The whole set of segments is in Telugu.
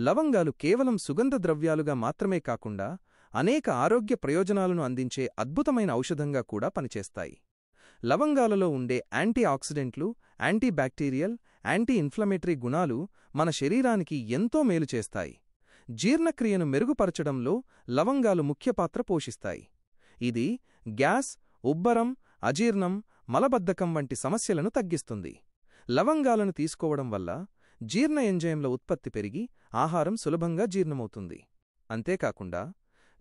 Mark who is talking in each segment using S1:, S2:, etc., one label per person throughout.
S1: లవంగాలు కేవలం సుగంధ ద్రవ్యాలుగా మాత్రమే కాకుండా అనేక ఆరోగ్య ప్రయోజనాలను అందించే అద్భుతమైన ఔషధంగా కూడా పనిచేస్తాయి. లవంగాలలో ఉండే యాంటీ ఆక్సిడెంట్లు, యాంటీ బ్యాక్టీరియల్, యాంటీ ఇన్ఫ్లమేటరీ గుణాలు మన శరీరానికి ఎంతో మేలు చేస్తాయి. జీర్ణక్రియను మెరుగుపరచడంలో లవంగాలు ముఖ్య పాత్ర పోషిస్తాయి. ఇది గ్యాస్, ఉబ్బరం, అజీర్ణం, మలబద్ధకం వంటి సమస్యలను తగ్గిస్తుంది. లవంగాలను తీసుకోవడం వల్ల జీర్ణ ఎంజైమ్ల ఉత్పత్తి పెరిగి ఆహారం సులభంగా జీర్ణమవుతుంది. అంతేకాకుండా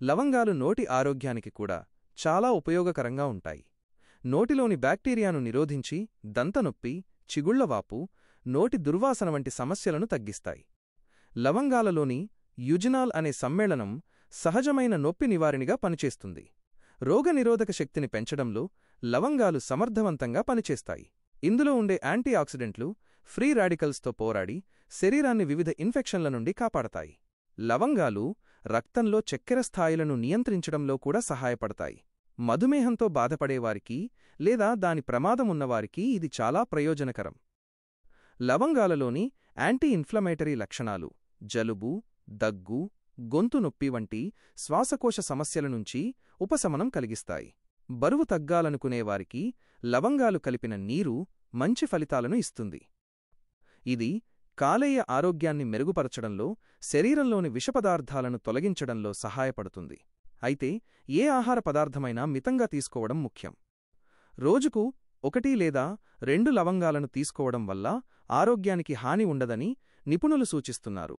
S1: లవంగాలు నోటి ఆరోగ్యానికి కూడా చాలా ఉపయోగకరంగా ఉంటాయి. నోటిలోని బ్యాక్టీరియాను నిరోధించి దంతనొప్పి, చిగుళ్లవాపు, నోటి దుర్వాసన వంటి సమస్యలను తగ్గిస్తాయి. లవంగాలలోని యుజినాల్ అనే సమ్మేళనం సహజమైన నొప్పి నివారణగా పనిచేస్తుంది. రోగనిరోధక శక్తిని పెంచడంలో లవంగాలు సమర్థవంతంగా పనిచేస్తాయి. ఇందులో ఉండే యాంటీ ఆక్సిడెంట్లు ఫ్రీ రాడికల్స్తో పోరాడి శరీరాన్ని వివిధ ఇన్ఫెక్షన్ల నుండి కాపాడతాయి. లవంగాలు రక్తంలో చక్కెర స్థాయిలను నియంత్రించడంలో కూడా సహాయపడతాయి. మధుమేహంతో బాధపడేవారికి లేదా దాని ప్రమాదమున్నవారికి ఇది చాలా ప్రయోజనకరం. లవంగాలలోని యాంటీ ఇన్ఫ్లమేటరీ లక్షణాలు జలుబు, దగ్గు, గొంతు నొప్పి వంటి శ్వాసకోశ సమస్యల నుంచి ఉపశమనం కలిగిస్తాయి. బరువు తగ్గాలనుకునేవారికి లవంగాలు కలిపిన నీరు మంచి ఫలితాలను ఇస్తుంది. ఇది కాలేయ ఆరోగ్యాన్ని మెరుగుపరచడంలో, శరీరంలోని విషపదార్థాలను తొలగించడంలో సహాయపడుతుంది. అయితే ఏ ఆహార పదార్థమైనా మితంగా తీసుకోవడం ముఖ్యం. రోజుకు 1 లేదా 2 లవంగాలను తీసుకోవడం వల్ల ఆరోగ్యానికి హాని ఉండదని నిపుణులు సూచిస్తున్నారు.